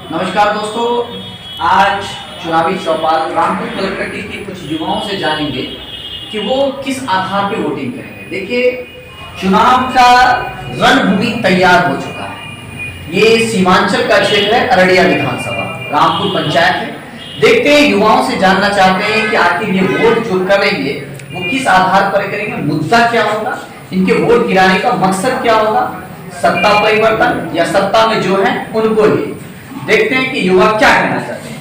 नमस्कार दोस्तों, आज चुनावी चौपाल रामपुर कलेक्ट्रेट के कुछ युवाओं से जानेंगे कि वो किस आधार पे वोटिंग करेंगे। देखिए, चुनाव का रणभूमि तैयार हो चुका है। ये सीमांचल का क्षेत्र है, अररिया विधानसभा, रामपुर पंचायत है। देखते हैं, युवाओं से जानना चाहते हैं कि आखिर ये वोट जो करेंगे वो किस आधार पर करेंगे, मुद्दा क्या होगा, इनके वोट गिराने का मकसद क्या होगा, सत्ता परिवर्तन या सत्ता में जो है उनको ही। देखते हैं कि युवा क्या कहना चाहते हैं।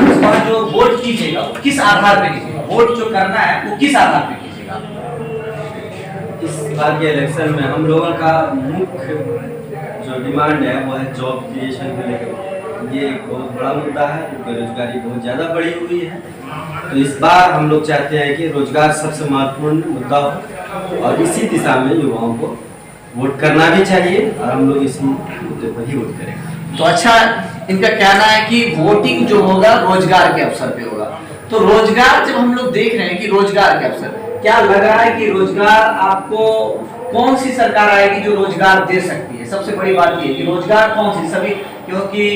इस बार जो वोट कीजिएगा वो किस आधार पे कीजिएगा, वोट जो करना है वो किस आधार पे कीजिएगा। इस बार के इलेक्शन में हम लोगों का मुख्य जो डिमांड है वो है जॉब क्रिएशन को लेकर। ये एक बहुत बड़ा मुद्दा है, बेरोजगारी बहुत ज़्यादा बढ़ी हुई है। तो इस बार हम लोग चाहते हैं कि रोजगार सबसे महत्वपूर्ण मुद्दा हो और इसी दिशा में युवाओं को वोट करना भी चाहिए और हम लोग इसी मुद्दे पर ही वोट करेंगे। तो अच्छा, इनका कहना है कि वोटिंग जो होगा रोजगार के अवसर पे होगा। तो रोजगार जब हम लोग देख रहे हैं कि रोजगार के अवसर, क्या लग रहा है कि रोजगार आपको कौन सी सरकार आएगी जो रोजगार दे सकती है? सबसे बड़ी बात ये कि रोजगार कौन सी सभी, क्योंकि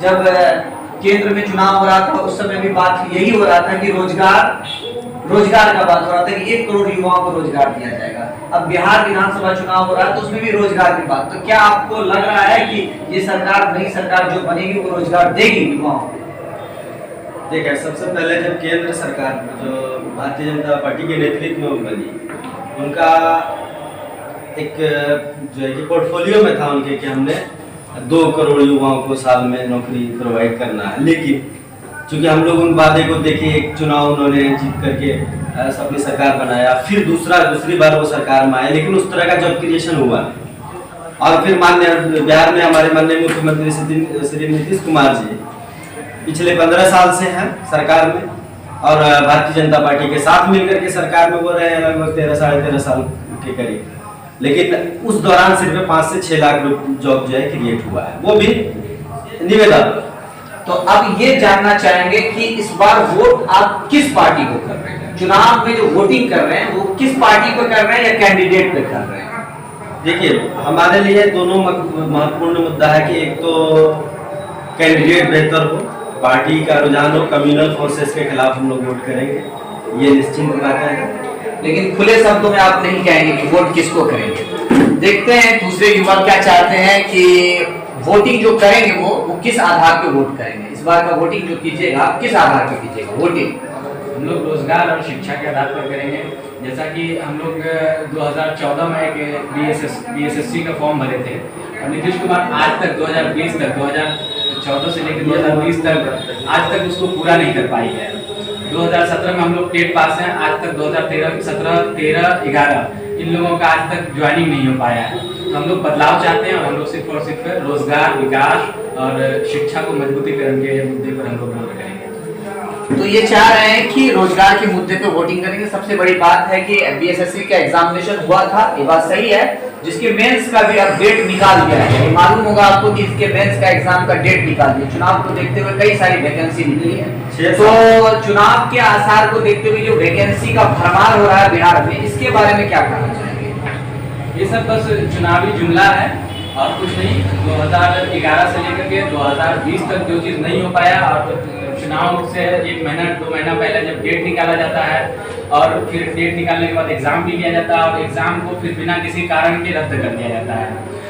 जब केंद्र में चुनाव हो रहा था उस समय भी बात यही हो रहा था कि रोजगार का बात हो रहा था कि 1 करोड़ युवाओं को रोजगार दिया जाएगा। अब बिहार विधानसभा चुनाव हो रहा है तो उसमें भी रोजगार की बात। तो क्या आपको लग रहा है कि ये सरकार, नई सरकार जो बनेगी वो रोजगार देगी युवाओं को? देखिए, सबसे पहले जब केंद्र सरकार जो भारतीय जनता पार्टी के नेतृत्व में बनी, उनका एक जो है कि पोर्टफोलियो में था उनके कि हमने 2 करोड़ युवाओं को साल में नौकरी प्रोवाइड करना है। लेकिन चूंकि हम लोग उन वादे को देखे, एक चुनाव उन्होंने जीत करके अपनी सरकार बनाया, फिर दूसरी बार वो सरकार में आए, लेकिन उस तरह का जॉब क्रिएशन हुआ नहीं। और फिर बिहार में हमारे माननीय मुख्यमंत्री श्री नीतीश कुमार जी पिछले 15 साल से हैं सरकार में और भारतीय जनता पार्टी के साथ मिलकर के सरकार में वो रहे लगभग 13-13.5 साल के करीब। लेकिन उस दौरान सिर्फ 5 से 6 लाख जॉब जो है क्रिएट हुआ है, वो भी निवेदन। तो अब ये जानना चाहेंगे कि इस बार वोट आप किस पार्टी को कर रहे हैं? चुनाव में जो वोटिंग कर रहे हैं वो किस पार्टी को कर रहे हैं या कैंडिडेट पे कर रहे हैं? देखिए, हमारे लिए दोनों महत्वपूर्ण मुद्दा है कि एक तो कैंडिडेट बेहतर हो, पार्टी का रुझान हो, कम्युनल फोर्सेस के खिलाफ हम लोग वोट करेंगे, ये निश्चित बात है। लेकिन खुले शब्दों में आप नहीं कहेंगे कि वोट किसको करेंगे। देखते हैं दूसरे युवा क्या चाहते हैं कि वोटिंग जो करेंगे वो किस आधार पे वोट करेंगे। इस बार का वोटिंग जो कीजिएगा आप किस आधार पे कीजिएगा वोटिंग? हम लोग रोजगार और शिक्षा के आधार पर करेंगे। जैसा कि हम लोग 2014 में एक बीएसएससी का फॉर्म भरे थे और नीतीश कुमार आज तक 2020 तक 2014 से लेकर 2020 तक आज तक उसको पूरा नहीं कर पाई है। 2017 में हम लोग टेट पास हैं, आज तक 2013, 17, 13, 11 इन लोगों का आज तक ज्वाइनिंग नहीं हो पाया है। तो हम लोग बदलाव चाहते हैं और हम लोग सिर्फ और सिर्फ रोजगार, विकास और शिक्षा को मजबूतीकरण के मुद्दे पर हम लोग वोट करेंगे। तो ये चाह रहे हैं कि रोजगार के मुद्दे पे वोटिंग करेंगे। सबसे बड़ी बात है कि बीएसएससी का एग्जामिनेशन हुआ था, ये बात सही है, जिसके मेंस का भी अब डेट निकाल दिया है। ये मालूम होगा आपको कि इसके मेंस का एग्जाम का डेट निकाल दिया। चुनाव को देखते हुए कई सारी वैकेंसी निकली है, तो चुनाव के आसार को देखते हुए जो वैकेंसी का भरमार हो रहा है बिहार में, इसके बारे में क्या कहना चाहेंगे? ये सब बस चुनावी जुमला है और कुछ नहीं। 2011 से लेकर के 2020 तक जो चीज़ नहीं हो पाया और चुनाव से 1 महीना 2 महीना पहले जब डेट निकाला जाता है और फिर डेट निकालने के बाद एग्जाम भी लिया जाता है और एग्जाम को फिर बिना किसी कारण के रद्द कर दिया जाता है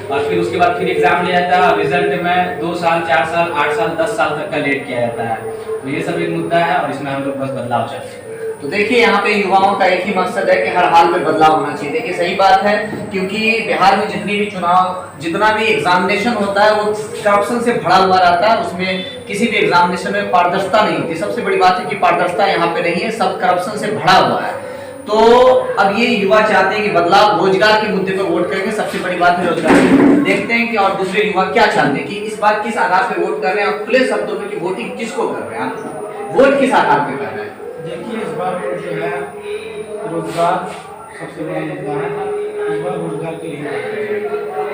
और फिर उसके बाद फिर एग्जाम लिया जाता है और रिजल्ट में 2 साल, 4 साल, 8 साल, 10 साल तक का लेट किया जाता है। तो ये सब एक मुद्दा है और इसमें हम लोग बस बदलाव चाहते हैं। तो देखिए, यहाँ पे युवाओं का एक ही मकसद है कि हर हाल में बदलाव होना चाहिए। देखिए, सही बात है, क्योंकि बिहार में जितना भी एग्जामिनेशन होता है वो करप्शन से भरा हुआ रहता है। उसमें किसी भी एग्जामिनेशन में पारदर्शिता नहीं होती। सबसे बड़ी बात है कि पारदर्शिता यहाँ पे नहीं है, सब करप्शन से भरा हुआ है। तो अब ये युवा चाहते हैं कि बदलाव, रोजगार के मुद्दे पर वोट करेंगे। सबसे बड़ी बात है रोजगार। देखते हैं कि और दूसरे युवा क्या चाहते हैं कि इस बार किस आधार पर वोट कर रहे हैं और खुले शब्दों में कि वोटिंग किसको कर रहे हैं, आप वोट किस आधार पर कर रहे हैं? देखिए, इस बार जो है रोजगार सबसे बड़ा मुद्दा है। इस बार रोजगार के लिए,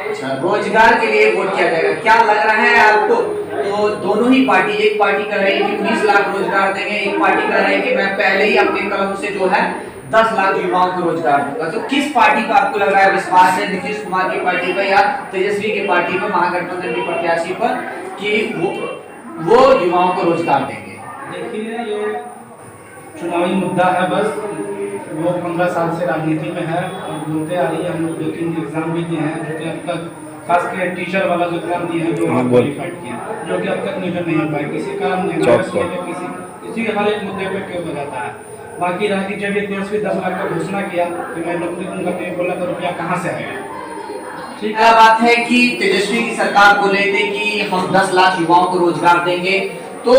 अच्छा, रोजगार के लिए वोट किया जाएगा। क्या लग रहा है आपको? तो दोनों ही पार्टी, एक पार्टी कह रही है कि 19 लाख रोजगार देंगे, एक पार्टी कह रही है कि मैं पहले ही अपने कलम से जो है 10 लाख युवाओं को रोजगार दूंगा। तो किस पार्टी का आपको लग रहा है विश्वास है? नीतीश कुमार की पार्टी पर या तेजस्वी की पार्टी पर, महागठबंधन के प्रत्याशी पर, कि वो युवाओं को रोजगार देंगे? देखिए, ये चुनावी मुद्दा है बस। वो 15 साल से राजनीति में है और बोलते आ रही है। हम लोग 2-3 एग्जाम भी दिए हैं जो कि अब तक, खास कर टीचर वाला जो एग्जाम दिए हैं, जो क्वालिफाइड किए हैं, जो कि अब तक निकल नहीं हो पाए। किसी कारण किसी हर एक मुद्दे पे क्यों बजाता है। बाकी रहा कि जब ये तेजस्वी 10 लाख का घोषणा किया कि मैं नौकरी दूंगा, तो ये बोला तो रुपया कहाँ से आएगा? ठीक है, बात है कि तेजस्वी की सरकार बोले थे कि हम 10 लाख युवाओं को रोजगार देंगे, तो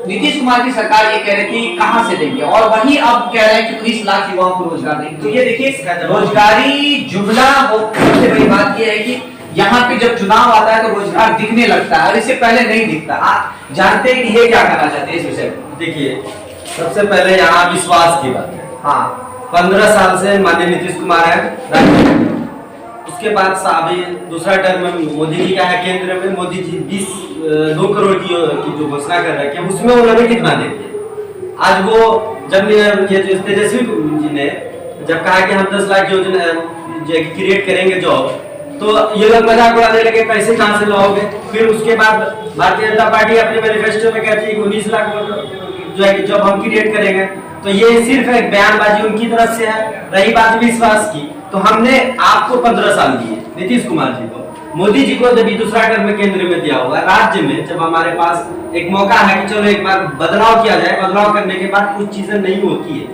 नीतीश कुमार की सरकार ये कह रही थी कहां से देंगे, और वहीं अब कह रहे हैं कि 19 लाख युवाओं को रोजगार देंगे। तो ये देखिए, रोजगारी जुमला सबसे बड़ी बात ये है कि यहाँ पे जब चुनाव आता है तो रोजगार दिखने लगता है और इससे पहले नहीं दिखता। आप जानते हैं कि ये क्या करना चाहते हैं इस विषय में? देखिए, सबसे पहले यहाँ विश्वास की बात है। हाँ, 15 साल से माननीय नीतीश कुमार है राज्य में। उसके बाद अभी दूसरा टर्म मोदी जी का है केंद्र में। मोदी जी 2 करोड़ की जो घोषणा कर रहे हैं, उसमें उन्होंने कितना दे दिया? आज वो जब ये जो तेजस्वी जी ने जब कहा कि हम 10 लाख योजना क्रिएट करेंगे जॉब, तो ये लोग मजाक उड़ाने लगे, पैसे कहाँ से लाओगे? फिर उसके बाद भारतीय जनता पार्टी अपने मैनिफेस्टो में कहती है कि 19 लाख जो है जॉब हम क्रिएट करेंगे। तो ये सिर्फ एक बयानबाजी उनकी तरफ से है। रही बात विश्वास की, तो हमने आपको 15 साल दिए नीतीश कुमार जी को, मोदी जी को जब दूसरा टर्म में केंद्र में दिया हुआ है। राज्य में जब हमारे पास एक मौका है कि चलो एक बार बदलाव किया जाए, बदलाव करने के बाद कुछ चीजें नहीं होती है,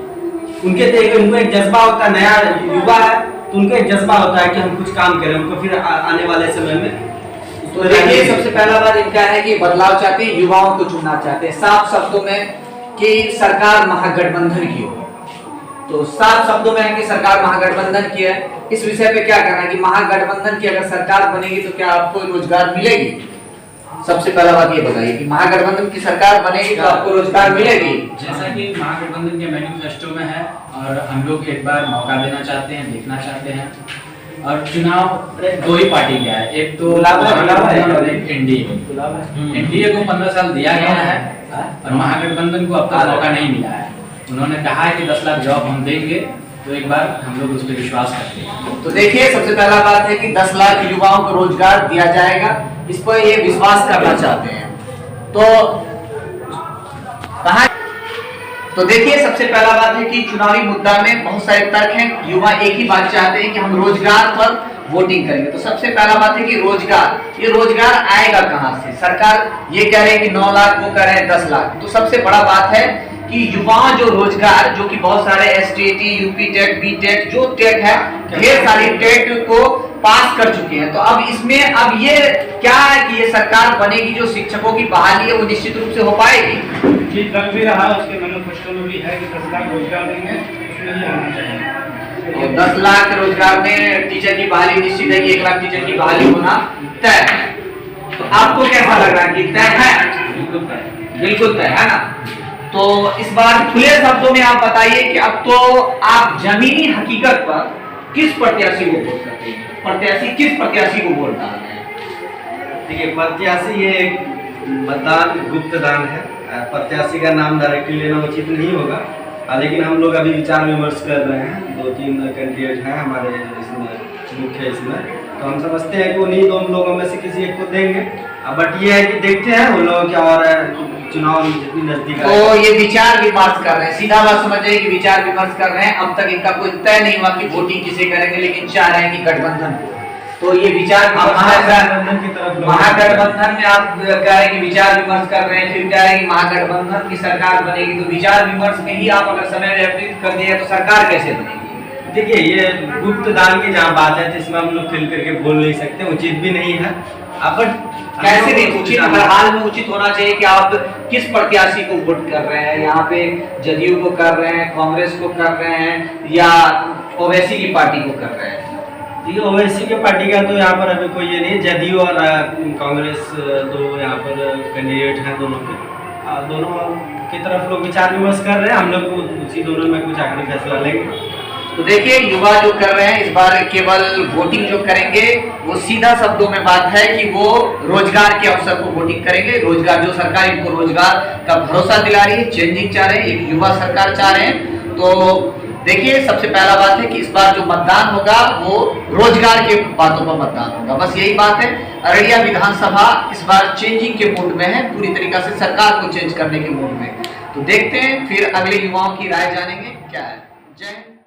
उनको एक जज्बा होता है, नया युवा है तो उनको एक जज्बा होता है कि हम कुछ काम करें, उनको फिर आने वाले समय में। तो देखिए, सबसे पहला बात इनका है कि बदलाव चाहते हैं, युवाओं को चुनना चाहते हैं, साफ शब्दों में कि सरकार महागठबंधन की हो। तो साफ शब्दों में है कि सरकार महागठबंधन की है। इस विषय पे क्या कहना है कि महागठबंधन की अगर सरकार बनेगी तो क्या आपको रोजगार मिलेगी? सबसे पहला बात ये बताइए कि महागठबंधन की सरकार बनेगी तो आपको रोजगार मिलेगी? जैसा कि महागठबंधन के मैनिफेस्टो में है और हम लोग एक बार मौका देना चाहते हैं, देखना चाहते हैं। और चुनाव 2 ही पार्टी का है, एक तो महागठबंधन और एक एनडीए। एनडीए को 15 साल दिया गया है और महागठबंधन को अब तक मौका नहीं मिला है। उन्होंने कहा है कि 10 लाख जॉब हम देंगे, तो एक बार हम लोग उस पर विश्वास करते हैं। तो देखिए, सबसे पहला बात है कि 10 लाख युवाओं को रोजगार दिया जाएगा, इस पर ये विश्वास करना चाहते हैं। तो कहा, तो देखिए, सबसे पहला बात है कि चुनावी मुद्दा में बहुत सारे तर्क हैं। युवा एक ही बात चाहते हैं कि हम रोजगार पर वोटिंग करेंगे। तो सबसे पहला बात है कि रोजगार, ये रोजगार आएगा कहां से? सरकार ये कह रहे हैं कि 9 लाख, वो कह रहे हैं 10 लाख। तो सबसे बड़ा बात है कि युवा जो रोजगार, जो कि बहुत सारे STT, UP TET, B TET, जो टेट है, ढेर सारी टेट को पास कर चुके हैं। तो अब इसमें अब ये क्या है कि ये सरकार बनेगी, जो शिक्षकों की बहाली है वो निश्चित रूप से हो पाएगी। जी, लग भी रहा, उसके मैनिफेस्टो में भी है कि 10 लाख रोजगार देंगे, उसमें ही आना चाहिए। तो 10 लाख रोजगार में टीचर की बहाली निश्चित है कि 1 लाख टीचर की बहाली होना तय है। तो आपको कैसा लग रहा है कि तय है? बिल्कुल तय है ना? तो इस बार खुले शब्दों में आप बताइए कि अब तो आप जमीनी हकीकत पर किस प्रत्याशी को वोट करते हैं? प्रत्याशी किस प्रत्याशी को वोट डाल रहे हैं? देखिए, प्रत्याशी ये एक मतदान गुप्त दान है। प्रत्याशी का नाम डायरेक्टली लेना उचित नहीं होगा, लेकिन हम लोग अभी विचार विमर्श कर रहे हैं। 2-3 कैंडिडेट हैं हमारे इसमें मुख्य इसमें, तो हम समझते हैं कि उन्हीं 2 लोगों में से किसी एक को देंगे। बट ये है कि देखते हैं उन लोगों क्या और चुनाव जितनी नजदीक तो ये विचार विमर्श कर रहे हैं, सीधा बात समझिए कि विचार विमर्श कर रहे हैं। अब तक इनका कोई तय नहीं हुआ कि वोटिंग किसे करेंगे, लेकिन चाह रहे हैं कि गठबंधन को। तो ये विचार महागठबंधन की तरफ, महागठबंधन में आप कह रहे हैं कि विचार विमर्श कर रहे हैं, फिर कह रहे हैं कि महागठबंधन की सरकार बनेगी। तो विचार विमर्श में ही आप अगर समय व्यतीत कर दिए तो सरकार कैसे बनेगी? देखिए, ये गुप्त दान की जहाँ बात है, जिसमें हम लोग खुल करके बोल नहीं सकते, उचित भी नहीं है। बट कैसे नहीं उचित? हर हाल में उचित होना चाहिए कि आप किस प्रत्याशी को वोट कर रहे हैं। यहाँ पे जदयू को कर रहे हैं, कांग्रेस को कर रहे हैं, या ओवैसी की पार्टी को कर रहे हैं? ये ओवैसी की पार्टी का तो यहाँ पर अभी कोई ये नहीं। जदयू और कांग्रेस 2 यहाँ पर कैंडिडेट हैं, दोनों की तरफ लोग विचार विमर्श कर रहे हैं। हम लोग उसी दोनों में कुछ आखिरी फैसला लेंगे। तो देखिए, युवा जो कर रहे हैं इस बार केवल वोटिंग जो करेंगे, वो सीधा शब्दों में बात है कि वो रोजगार के अवसर को वोटिंग करेंगे। रोजगार, जो सरकार इनको रोजगार का भरोसा दिला रही है, चेंजिंग चाह रहे हैं, एक युवा सरकार चाह रहे हैं। तो देखिए, सबसे पहला बात है कि इस बार जो मतदान होगा वो रोजगार के बातों पर मतदान होगा, बस यही बात है। अररिया विधानसभा इस बार चेंजिंग के मूड में है, पूरी तरीका से सरकार को चेंज करने के मूड में। तो देखते हैं, फिर अगले युवाओं की राय जानेंगे क्या है। जय हिंद।